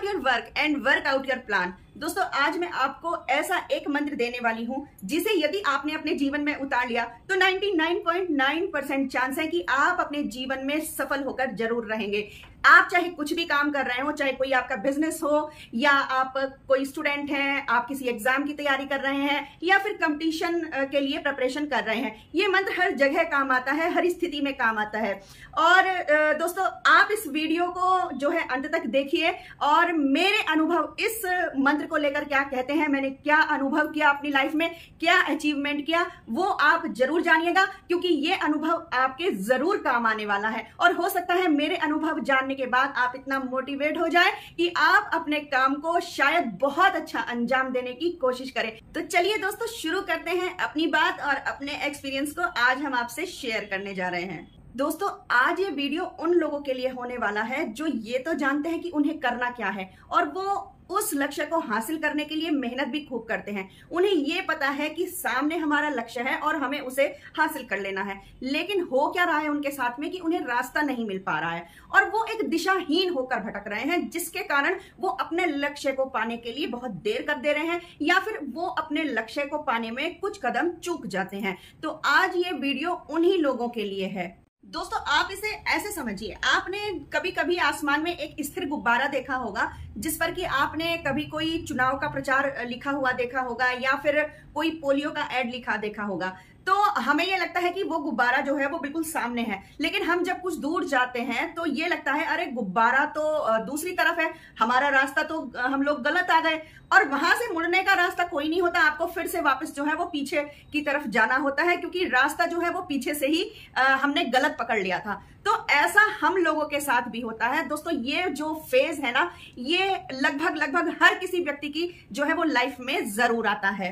Start your work and work out your plan. दोस्तों आज मैं आपको ऐसा एक मंत्र देने वाली हूं जिसे यदि आपने अपने जीवन में उतार लिया तो 99.9% चांस है कि आप अपने जीवन में सफल होकर जरूर रहेंगे। आप चाहे कुछ भी काम कर रहे हो, चाहे कोई आपका बिजनेस हो या आप कोई स्टूडेंट हैं, आप किसी एग्जाम की तैयारी कर रहे हैं या फिर कंपटीशन के लिए प्रिपरेशन कर रहे हैं, ये मंत्र हर जगह काम आता है, हर स्थिति में काम आता है। और दोस्तों आप इस वीडियो को जो है अंत तक देखिए और मेरे अनुभव इस मंत्र को लेकर क्या कहते हैं, मैंने क्या अनुभव किया अपनी लाइफ में, क्या अचीवमेंट किया, वो आप जरूर जानिएगा क्योंकि ये अनुभव आपके जरूर काम आने वाला है। और हो सकता है मेरे अनुभव जानने के बाद आप इतना मोटिवेट हो जाए कि आप अपने काम को शायद बहुत अच्छा अंजाम देने की कोशिश करें। तो चलिए दोस्तों शुरू करते हैं अपनी बात और अपने एक्सपीरियंस को आज हम आपसे शेयर करने जा रहे हैं। दोस्तों आज ये वीडियो उन लोगों के लिए होने वाला है जो ये तो जानते हैं कि उन्हें करना क्या है और वो उस लक्ष्य को हासिल करने के लिए मेहनत भी खूब करते हैं। उन्हें ये पता है कि सामने हमारा लक्ष्य है और हमें उसे हासिल कर लेना है, लेकिन हो क्या रहा है उनके साथ में कि उन्हें रास्ता नहीं मिल पा रहा है और वो एक दिशाहीन होकर भटक रहे हैं, जिसके कारण वो अपने लक्ष्य को पाने के लिए बहुत देर कर दे रहे हैं या फिर वो अपने लक्ष्य को पाने में कुछ कदम चूक जाते हैं। तो आज ये वीडियो उन्हीं लोगों के लिए है। दोस्तों आप इसे ऐसे समझिए, आपने कभी कभी आसमान में एक स्थिर गुब्बारा देखा होगा जिस पर कि आपने कभी कोई चुनाव का प्रचार लिखा हुआ देखा होगा या फिर कोई पोलियो का एड लिखा देखा होगा। तो हमें ये लगता है कि वो गुब्बारा जो है वो बिल्कुल सामने है, लेकिन हम जब कुछ दूर जाते हैं तो ये लगता है अरे गुब्बारा तो दूसरी तरफ है, हमारा रास्ता तो हम लोग गलत आ गए और वहां से मुड़ने का रास्ता कोई नहीं होता। आपको फिर से वापस जो है वो पीछे की तरफ जाना होता है क्योंकि रास्ता जो है वो पीछे से ही हमने गलत पकड़ लिया था। तो ऐसा हम लोगों के साथ भी होता है। दोस्तों ये जो फेज है ना, ये लगभग हर किसी व्यक्ति की जो है वो लाइफ में जरूर आता है।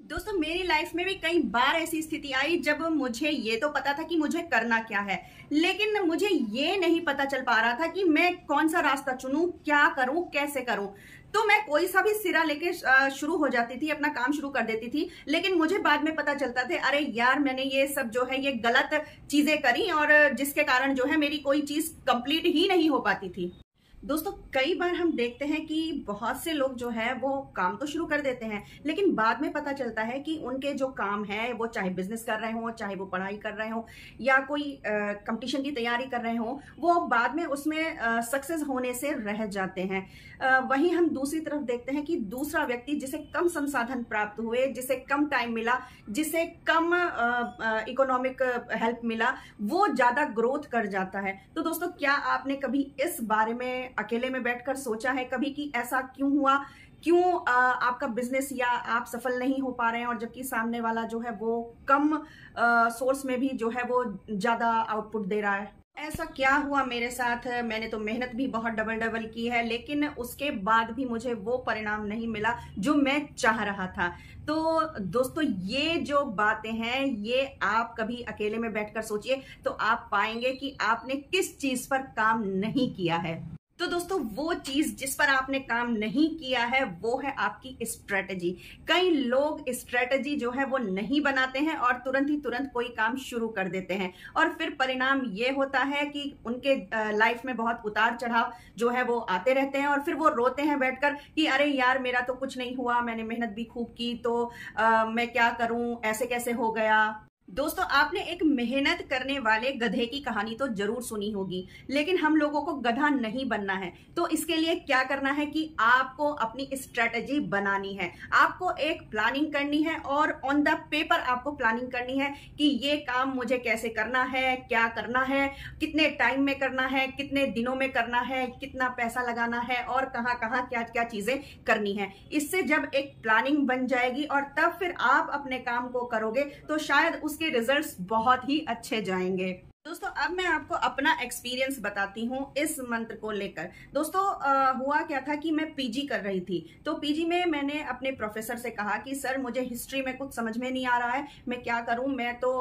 दोस्तों मेरी लाइफ में भी कई बार ऐसी स्थिति आई जब मुझे ये तो पता था कि मुझे करना क्या है, लेकिन मुझे ये नहीं पता चल पा रहा था कि मैं कौन सा रास्ता चुनूं, क्या करूं, कैसे करूं। तो मैं कोई सा भी सिरा लेके शुरू हो जाती थी, अपना काम शुरू कर देती थी, लेकिन मुझे बाद में पता चलता था अरे यार मैंने ये सब जो है ये गलत चीजें करी और जिसके कारण जो है मेरी कोई चीज कंप्लीट ही नहीं हो पाती थी। दोस्तों कई बार हम देखते हैं कि बहुत से लोग जो है वो काम तो शुरू कर देते हैं, लेकिन बाद में पता चलता है कि उनके जो काम है वो चाहे बिजनेस कर रहे हो, चाहे वो पढ़ाई कर रहे हो या कोई कंपटीशन की तैयारी कर रहे हो, वो बाद में उसमें सक्सेस होने से रह जाते हैं। वहीं हम दूसरी तरफ देखते हैं कि दूसरा व्यक्ति जिसे कम संसाधन प्राप्त हुए, जिसे कम टाइम मिला, जिसे कम इकोनॉमिक हेल्प मिला, वो ज्यादा ग्रोथ कर जाता है। तो दोस्तों क्या आपने कभी इस बारे में अकेले में बैठकर सोचा है कभी कि ऐसा क्यों हुआ, क्यों आपका बिजनेस या आप सफल नहीं हो पा रहे हैं और जबकि सामने वाला जो है वो कम सोर्स में भी जो है वो ज्यादा आउटपुट दे रहा है। ऐसा क्या हुआ मेरे साथ, मैंने तो मेहनत भी बहुत डबल की है लेकिन उसके बाद भी मुझे वो परिणाम नहीं मिला जो मैं चाह रहा था। तो दोस्तों ये जो बातें हैं ये आप कभी अकेले में बैठकर सोचिए तो आप पाएंगे कि आपने किस चीज पर काम नहीं किया है। तो दोस्तों वो चीज जिस पर आपने काम नहीं किया है वो है आपकी स्ट्रेटजी। कई लोग स्ट्रेटजी जो है वो नहीं बनाते हैं और तुरंत कोई काम शुरू कर देते हैं और फिर परिणाम ये होता है कि उनके लाइफ में बहुत उतार चढ़ाव जो है वो आते रहते हैं और फिर वो रोते हैं बैठकर कि अरे यार मेरा तो कुछ नहीं हुआ, मैंने मेहनत भी खूब की तो मैं क्या करूं, ऐसे कैसे हो गया। दोस्तों आपने एक मेहनत करने वाले गधे की कहानी तो जरूर सुनी होगी, लेकिन हम लोगों को गधा नहीं बनना है। तो इसके लिए क्या करना है कि आपको अपनी स्ट्रेटजी बनानी है, आपको एक प्लानिंग करनी है और ऑन द पेपर आपको प्लानिंग करनी है कि ये काम मुझे कैसे करना है, क्या करना है, कितने टाइम में करना है, कितने दिनों में करना है, कितना पैसा लगाना है और कहाँ कहाँ क्या क्या चीजें करनी है। इससे जब एक प्लानिंग बन जाएगी और तब फिर आप अपने काम को करोगे तो शायद उसके रिजल्ट्स बहुत ही अच्छे जाएंगे। दोस्तों अब मैं आपको अपना एक्सपीरियंस बताती हूँ इस मंत्र को लेकर। दोस्तों हुआ क्या था कि मैं पीजी कर रही थी, तो पीजी में मैंने अपने प्रोफेसर से कहा कि सर मुझे हिस्ट्री में कुछ समझ में नहीं आ रहा है, मैं क्या करूं, मैं तो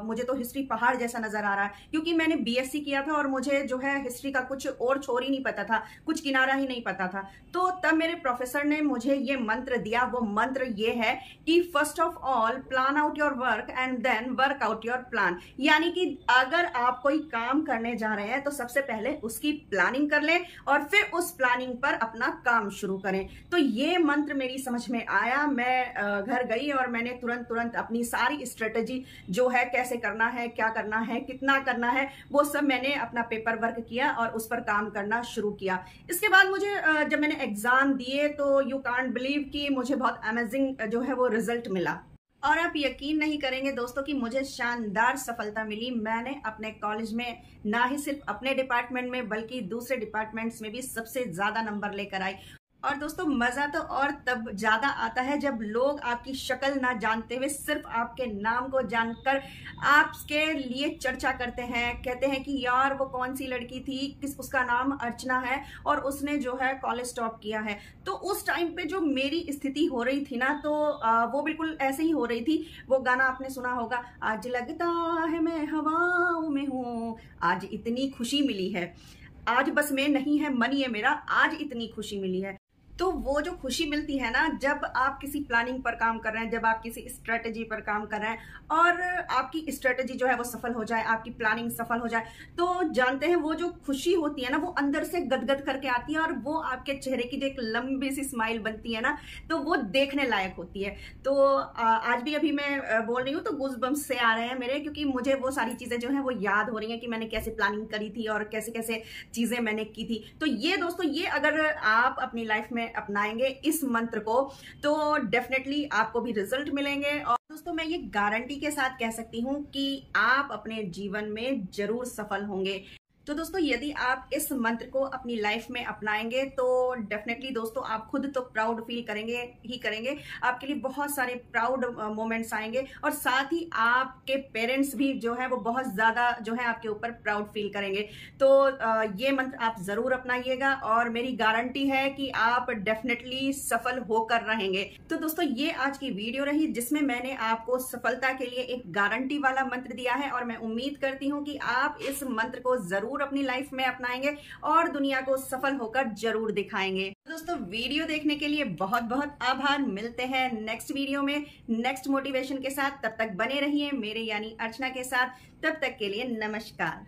मुझे तो हिस्ट्री पहाड़ जैसा नजर आ रहा है, क्योंकि मैंने बीएससी किया था और मुझे जो है हिस्ट्री का कुछ और छोर ही नहीं पता था, कुछ किनारा ही नहीं पता था। तो तब मेरे प्रोफेसर ने मुझे ये मंत्र दिया। वो मंत्र ये है कि first of all plan out your work and then work out your plan. यानी कि अगर आप कोई काम करने जा रहे हैं तो सबसे पहले उसकी प्लानिंग कर लें और फिर उस प्लानिंग पर अपना काम शुरू करें। तो ये मंत्र मेरी समझ में आया। मैं घर गई और मैंने तुरंत अपनी सारी स्ट्रेटेजी जो है, कैसे करना है, क्या करना है, कितना करना है, वो सब मैंने अपना पेपर वर्क किया और उस पर काम करना शुरू किया। इसके बाद मुझे जब मैंने एग्जाम दिए तो यू कांट बिलीव कि मुझे बहुत अमेजिंग जो है वो रिजल्ट मिला। और आप यकीन नहीं करेंगे दोस्तों कि मुझे शानदार सफलता मिली। मैंने अपने कॉलेज में ना ही सिर्फ अपने डिपार्टमेंट में बल्कि दूसरे डिपार्टमेंट्स में भी सबसे ज्यादा नंबर लेकर आई। और दोस्तों मजा तो और तब ज्यादा आता है जब लोग आपकी शक्ल ना जानते हुए सिर्फ आपके नाम को जानकर आपके लिए चर्चा करते हैं, कहते हैं कि यार वो कौन सी लड़की थी, उसका नाम अर्चना है और उसने जो है कॉलेज टॉप किया है। तो उस टाइम पे जो मेरी स्थिति हो रही थी ना, तो वो बिल्कुल ऐसे ही हो रही थी। वो गाना आपने सुना होगा, आज लगता है मैं हवाओं में हूँ, आज इतनी खुशी मिली है, आज बस में नहीं है मन ये मेरा, आज इतनी खुशी मिली है। तो वो जो खुशी मिलती है ना, जब आप किसी प्लानिंग पर काम कर रहे हैं, जब आप किसी स्ट्रेटेजी पर काम कर रहे हैं और आपकी स्ट्रेटेजी जो है वो सफल हो जाए, आपकी प्लानिंग सफल हो जाए, तो जानते हैं वो जो खुशी होती है ना, वो अंदर से गदगद करके आती है और वो आपके चेहरे की जो एक लंबी सी स्माइल बनती है ना, तो वो देखने लायक होती है। तो आज भी अभी मैं बोल रही हूँ तो गूज़बम्प्स से आ रहे हैं मेरे, क्योंकि मुझे वो सारी चीजें जो है वो याद हो रही हैं कि मैंने कैसे प्लानिंग करी थी और कैसे कैसे चीजें मैंने की थी। तो ये दोस्तों, ये अगर आप अपनी लाइफ में अपनाएंगे इस मंत्र को तो डेफिनेटली आपको भी रिजल्ट मिलेंगे। और दोस्तों मैं ये गारंटी के साथ कह सकती हूँ कि आप अपने जीवन में जरूर सफल होंगे। तो दोस्तों यदि आप इस मंत्र को अपनी लाइफ में अपनाएंगे तो डेफिनेटली दोस्तों आप खुद तो प्राउड फील करेंगे ही करेंगे, आपके लिए बहुत सारे प्राउड मोमेंट्स आएंगे और साथ ही आपके पेरेंट्स भी जो है वो बहुत ज्यादा जो है आपके ऊपर प्राउड फील करेंगे। तो ये मंत्र आप जरूर अपनाइएगा और मेरी गारंटी है कि आप डेफिनेटली सफल होकर रहेंगे। तो दोस्तों ये आज की वीडियो रही जिसमें मैंने आपको सफलता के लिए एक गारंटी वाला मंत्र दिया है और मैं उम्मीद करती हूँ कि आप इस मंत्र को जरूर अपनी लाइफ में अपनाएंगे और दुनिया को सफल होकर जरूर दिखाएंगे। दोस्तों वीडियो देखने के लिए बहुत बहुत आभार। मिलते हैं नेक्स्ट वीडियो में नेक्स्ट मोटिवेशन के साथ। तब तक बने रहिए मेरे यानी अर्चना के साथ। तब तक के लिए नमस्कार।